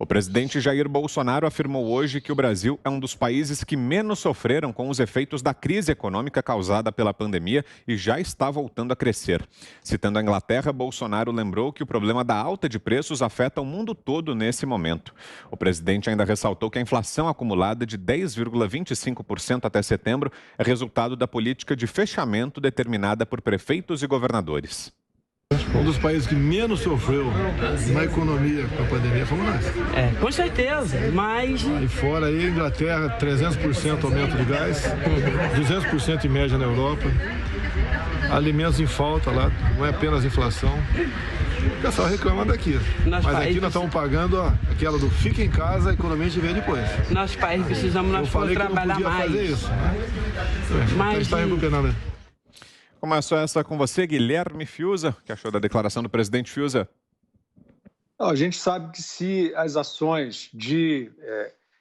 O presidente Jair Bolsonaro afirmou hoje que o Brasil é um dos países que menos sofreram com os efeitos da crise econômica causada pela pandemia e já está voltando a crescer. Citando a Inglaterra, Bolsonaro lembrou que o problema da alta de preços afeta o mundo todo nesse momento. O presidente ainda ressaltou que a inflação acumulada de 10,25% até setembro é resultado da política de fechamento determinada por prefeitos e governadores. Um dos países que menos sofreu na economia com a pandemia fomos nós. Com certeza, mas... E fora aí, Inglaterra, 300% aumento de gás, 200% em média na Europa, alimentos em falta lá, não é apenas inflação. O pessoal reclama daqui, mas aqui nós estamos pagando aquela do fica em casa, a economia a gente vê depois. Nosso país precisamos trabalhar mais. Fazer isso, né? Mas a gente está recuperando. Começou essa com você, Guilherme Fiuza. O que achou da declaração do presidente Fiuza? A gente sabe que se as ações de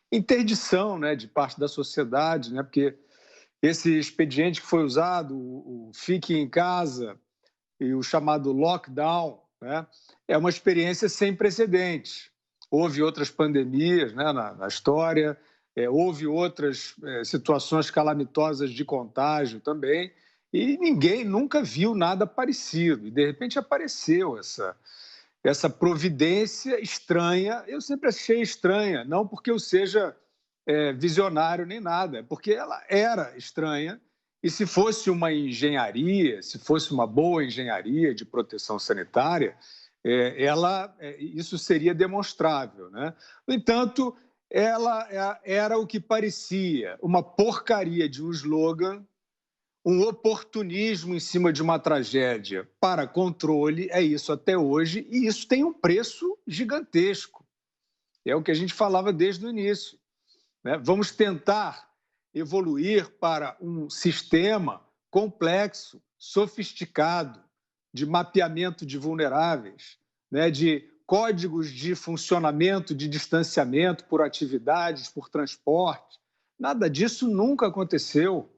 interdição, né, de parte da sociedade, né, porque esse expediente que foi usado, o fique em casa e o chamado lockdown, né, é uma experiência sem precedentes. Houve outras pandemias, né, na história, houve outras situações calamitosas de contágio também, e ninguém nunca viu nada parecido. E, de repente, apareceu essa providência estranha. Eu sempre achei estranha, não porque eu seja visionário nem nada, é porque ela era estranha. E se fosse uma engenharia, se fosse uma boa engenharia de proteção sanitária, isso seria demonstrável, né? No entanto, ela era o que parecia uma porcaria de um slogan, um oportunismo em cima de uma tragédia para controle, é isso até hoje, e isso tem um preço gigantesco. É o que a gente falava desde o início, né? Vamos tentar evoluir para um sistema complexo, sofisticado, de mapeamento de vulneráveis, né? De códigos de funcionamento, de distanciamento por atividades, por transporte. Nada disso nunca aconteceu.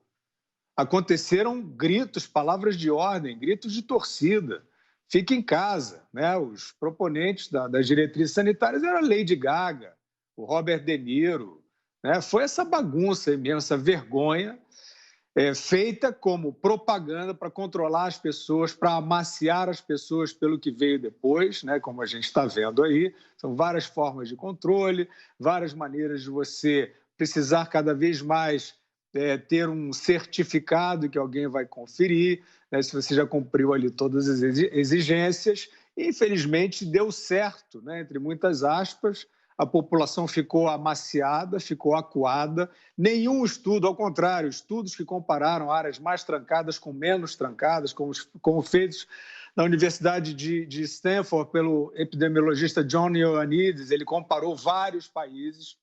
Aconteceram gritos, palavras de ordem, gritos de torcida. Fique em casa, né? Os proponentes das diretrizes sanitárias eram a Lady Gaga, o Robert De Niro, né? Foi essa bagunça mesmo, essa vergonha, feita como propaganda para controlar as pessoas, para amaciar as pessoas pelo que veio depois, né? Como a gente está vendo aí. São várias formas de controle, várias maneiras de você precisar cada vez mais ter um certificado que alguém vai conferir, né, se você já cumpriu ali todas as exigências. E, infelizmente, deu certo, né, entre muitas aspas, a população ficou amaciada, ficou acuada. Nenhum estudo, ao contrário, estudos que compararam áreas mais trancadas com menos trancadas, como feitos na Universidade de Stanford pelo epidemiologista John Ioannidis, ele comparou vários países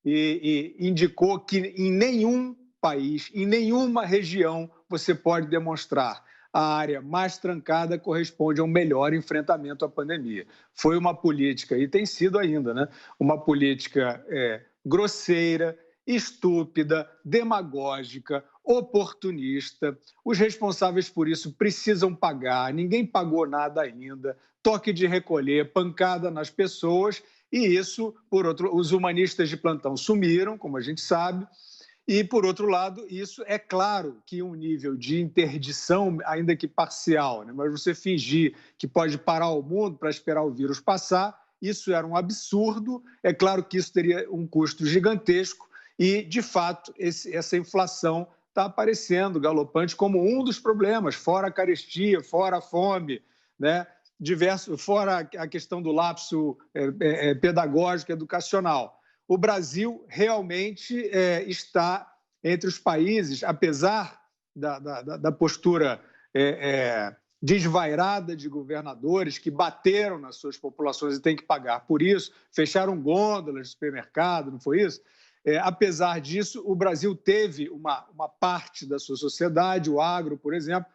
e indicou que em nenhum país, em nenhuma região, você pode demonstrar a área mais trancada corresponde a um melhor enfrentamento à pandemia. Foi uma política, e tem sido ainda, né? Uma política grosseira, estúpida, demagógica, oportunista. Os responsáveis por isso precisam pagar, ninguém pagou nada ainda, toque de recolher, pancada nas pessoas. E isso, por outro, os humanistas de plantão sumiram, como a gente sabe, e, por outro lado, isso é claro que um nível de interdição, ainda que parcial, né? Mas você fingir que pode parar o mundo para esperar o vírus passar, isso era um absurdo. É claro que isso teria um custo gigantesco e, de fato, essa inflação está aparecendo galopante como um dos problemas, fora a carestia, fora a fome, né? Fora a questão do lapso pedagógico, educacional. O Brasil realmente está entre os países, apesar da postura desvairada de governadores que bateram nas suas populações e têm que pagar por isso, fecharam gôndolas de supermercado, não foi isso? Apesar disso, o Brasil teve uma parte da sua sociedade, o agro, por exemplo,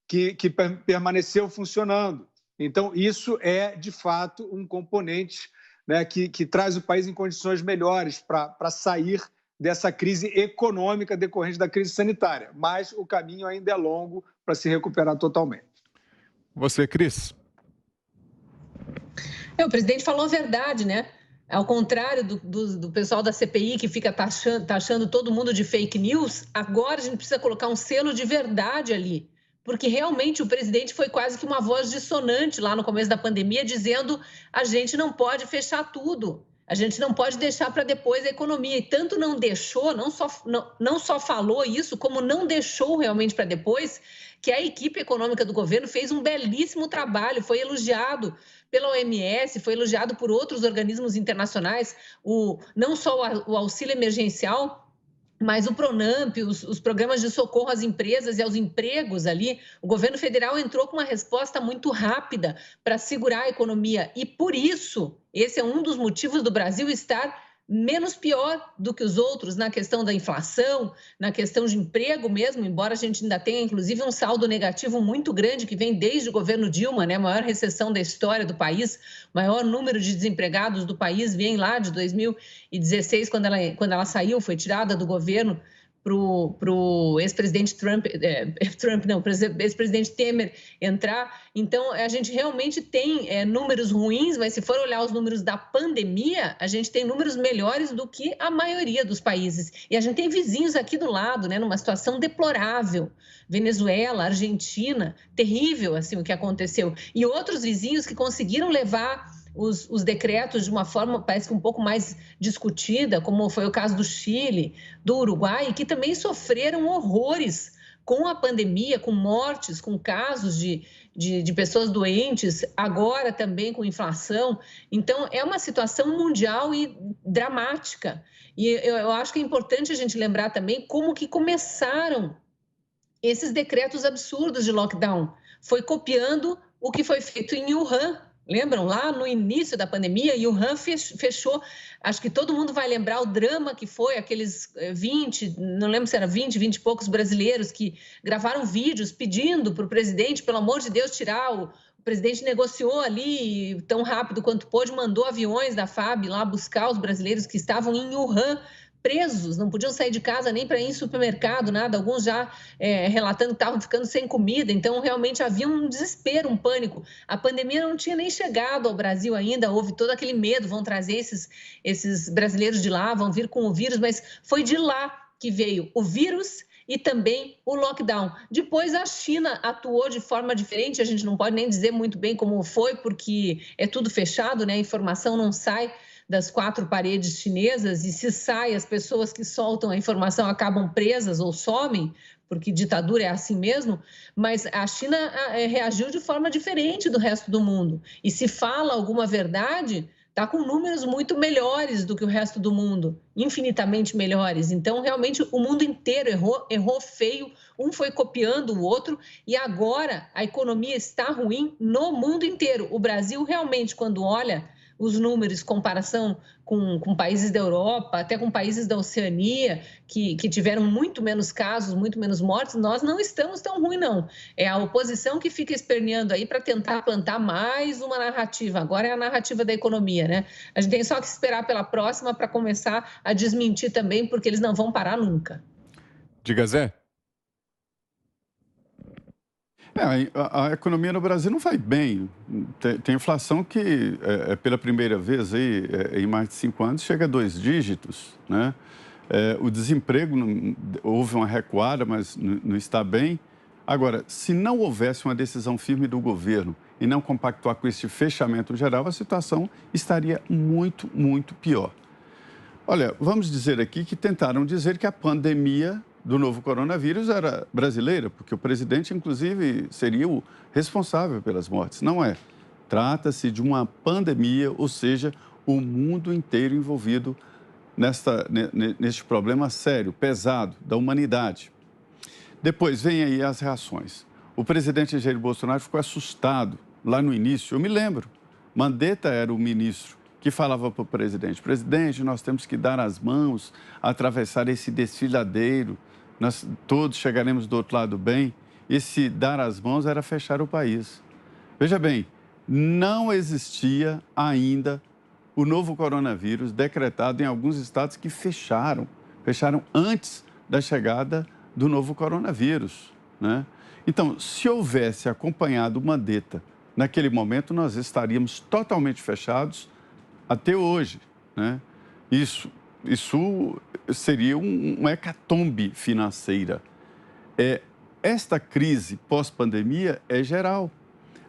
que permaneceu funcionando. Então, isso é, de fato, um componente, né, que traz o país em condições melhores para sair dessa crise econômica decorrente da crise sanitária. Mas o caminho ainda é longo para se recuperar totalmente. Você, Cris? O presidente falou a verdade, né? Ao contrário do pessoal da CPI que fica taxando todo mundo de fake news, agora a gente precisa colocar um selo de verdade ali. Porque realmente o presidente foi quase que uma voz dissonante lá no começo da pandemia, dizendo a gente não pode fechar tudo, a gente não pode deixar para depois a economia. E tanto não deixou, não só falou isso, como não deixou realmente para depois, que a equipe econômica do governo fez um belíssimo trabalho, foi elogiado pela OMS, foi elogiado por outros organismos internacionais, não só o auxílio emergencial, mas o Pronamp, os programas de socorro às empresas e aos empregos ali, o governo federal entrou com uma resposta muito rápida para segurar a economia. E por isso, esse é um dos motivos do Brasil estar menos pior do que os outros na questão da inflação, na questão de emprego mesmo, embora a gente ainda tenha, inclusive, um saldo negativo muito grande que vem desde o governo Dilma, né? A maior recessão da história do país, maior número de desempregados do país vem lá de 2016, quando ela saiu, foi tirada do governo para o ex-presidente ex-presidente Temer entrar. Então, a gente realmente tem números ruins, mas se for olhar os números da pandemia, a gente tem números melhores do que a maioria dos países. E a gente tem vizinhos aqui do lado, né, numa situação deplorável. Venezuela, Argentina, terrível assim o que aconteceu. E outros vizinhos que conseguiram levar os decretos de uma forma, parece que um pouco mais discutida, como foi o caso do Chile, do Uruguai, que também sofreram horrores com a pandemia, com mortes, com casos de pessoas doentes, agora também com inflação. Então, é uma situação mundial e dramática. E eu acho que é importante a gente lembrar também como que começaram esses decretos absurdos de lockdown. Foi copiando o que foi feito em Wuhan. Lembram? Lá no início da pandemia, Wuhan fechou. Acho que todo mundo vai lembrar o drama que foi aqueles 20, não lembro se era 20 e poucos brasileiros que gravaram vídeos pedindo para o presidente, pelo amor de Deus, tirar o presidente negociou ali tão rápido quanto pôde, mandou aviões da FAB lá buscar os brasileiros que estavam em Wuhan, presos, não podiam sair de casa nem para ir em supermercado, nada. Alguns já relatando que estavam ficando sem comida. Então, realmente havia um desespero, um pânico. A pandemia não tinha nem chegado ao Brasil ainda, houve todo aquele medo, vão trazer esses brasileiros de lá, vão vir com o vírus, mas foi de lá que veio o vírus e também o lockdown. Depois a China atuou de forma diferente, a gente não pode nem dizer muito bem como foi, porque é tudo fechado, né? A informação não sai das 4 paredes chinesas, e se sai, as pessoas que soltam a informação acabam presas ou somem, porque ditadura é assim mesmo, mas a China reagiu de forma diferente do resto do mundo. E se fala alguma verdade, está com números muito melhores do que o resto do mundo, infinitamente melhores. Então, realmente, o mundo inteiro errou feio, um foi copiando o outro, e agora a economia está ruim no mundo inteiro. O Brasil, realmente, quando olha os números em comparação com países da Europa, até com países da Oceania, que tiveram muito menos casos, muito menos mortes, nós não estamos tão ruim, não. É a oposição que fica esperneando aí para tentar plantar mais uma narrativa. Agora é a narrativa da economia, né? A gente tem só que esperar pela próxima para começar a desmentir também, porque eles não vão parar nunca. Diga, Zé. A economia no Brasil não vai bem. Tem inflação que, pela primeira vez aí, em mais de 5 anos, chega a 2 dígitos, né? O desemprego, houve uma recuada, mas não está bem. Agora, se não houvesse uma decisão firme do governo e não compactuar com esse fechamento geral, a situação estaria muito, muito pior. Olha, vamos dizer aqui que tentaram dizer que a pandemia do novo coronavírus era brasileira, porque o presidente, inclusive, seria o responsável pelas mortes. Não é. Trata-se de uma pandemia, ou seja, o mundo inteiro envolvido neste problema sério, pesado, da humanidade. Depois, vem aí as reações. O presidente Jair Bolsonaro ficou assustado lá no início. Eu me lembro, Mandetta era o ministro que falava para o presidente: presidente, nós temos que dar as mãos, atravessar esse desfiladeiro, nós todos chegaremos do outro lado bem. Esse dar as mãos era fechar o país. Veja bem, não existia ainda o novo coronavírus decretado em alguns estados que fecharam antes da chegada do novo coronavírus, né? Então, se houvesse acompanhado o Mandetta naquele momento, nós estaríamos totalmente fechados até hoje, né? Isso seria uma hecatombe financeira. Esta crise pós-pandemia é geral.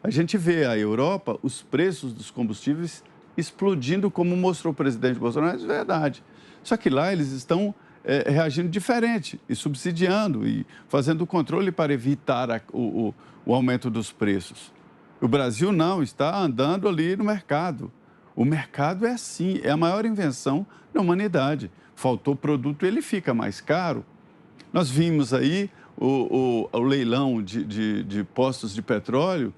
A gente vê a Europa, os preços dos combustíveis explodindo, como mostrou o presidente Bolsonaro, é verdade. Só que lá eles estão reagindo diferente e subsidiando e fazendo o controle para evitar o aumento dos preços. O Brasil não, está andando ali no mercado. O mercado é assim, é a maior invenção da humanidade. Faltou produto, ele fica mais caro. Nós vimos aí o leilão de postos de petróleo,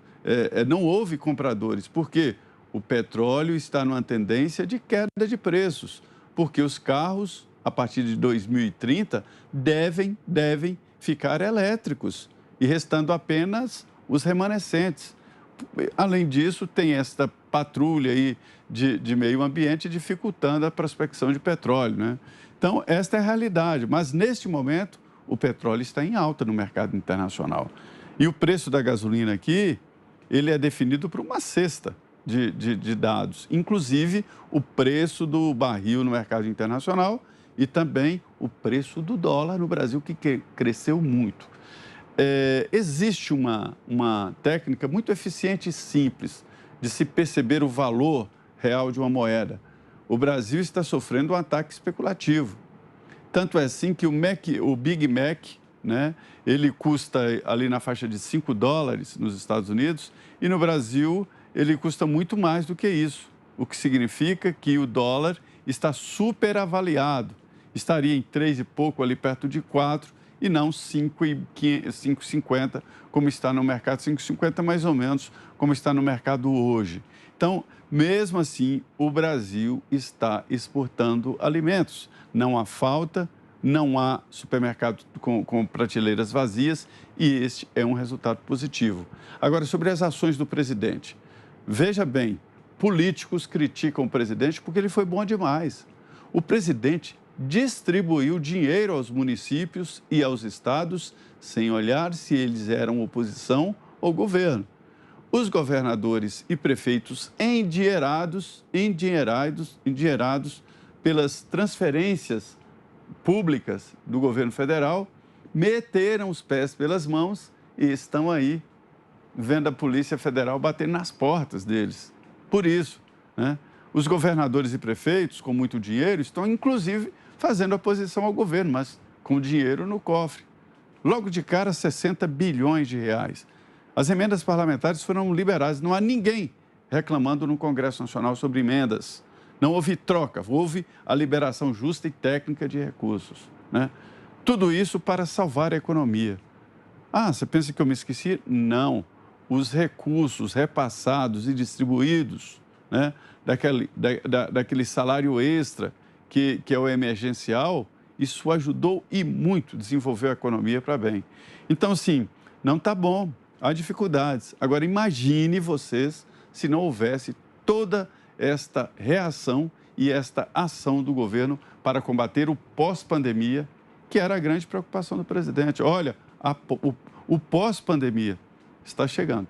não houve compradores. Por quê? O petróleo está numa tendência de queda de preços, porque os carros, a partir de 2030, devem ficar elétricos e restando apenas os remanescentes. Além disso, tem esta patrulha aí de meio ambiente dificultando a prospecção de petróleo, né? Então, esta é a realidade. Mas, neste momento, o petróleo está em alta no mercado internacional. E o preço da gasolina aqui, ele é definido por uma cesta de dados, inclusive o preço do barril no mercado internacional e também o preço do dólar no Brasil, que cresceu muito. Existe uma técnica muito eficiente e simples de se perceber o valor real de uma moeda. O Brasil está sofrendo um ataque especulativo. Tanto é assim que o Big Mac, né, ele custa ali na faixa de $5 nos Estados Unidos e no Brasil ele custa muito mais do que isso, o que significa que o dólar está superavaliado. Estaria em 3 e pouco, ali perto de 4, e não 5,50, como está no mercado, 5,50 mais ou menos, como está no mercado hoje. Então, mesmo assim, o Brasil está exportando alimentos. Não há falta, não há supermercado com prateleiras vazias, e este é um resultado positivo. Agora, sobre as ações do presidente. Veja bem, políticos criticam o presidente porque ele foi bom demais. O presidente distribuiu dinheiro aos municípios e aos estados sem olhar se eles eram oposição ou governo. Os governadores e prefeitos endinheirados pelas transferências públicas do governo federal, meteram os pés pelas mãos e estão aí vendo a Polícia Federal bater nas portas deles. Por isso, né, os governadores e prefeitos, com muito dinheiro, estão, inclusive, fazendo oposição ao governo, mas com dinheiro no cofre. Logo de cara, 60 bilhões de reais. As emendas parlamentares foram liberadas. Não há ninguém reclamando no Congresso Nacional sobre emendas. Não houve troca, houve a liberação justa e técnica de recursos, né? Tudo isso para salvar a economia. Ah, você pensa que eu me esqueci? Não. Os recursos repassados e distribuídos, né, daquele salário extra que é o emergencial, isso ajudou e muito desenvolveu a economia para bem. Então, assim, não está bom, há dificuldades. Agora, imagine vocês se não houvesse toda esta reação e esta ação do governo para combater o pós-pandemia, que era a grande preocupação do presidente. Olha, o pós-pandemia está chegando.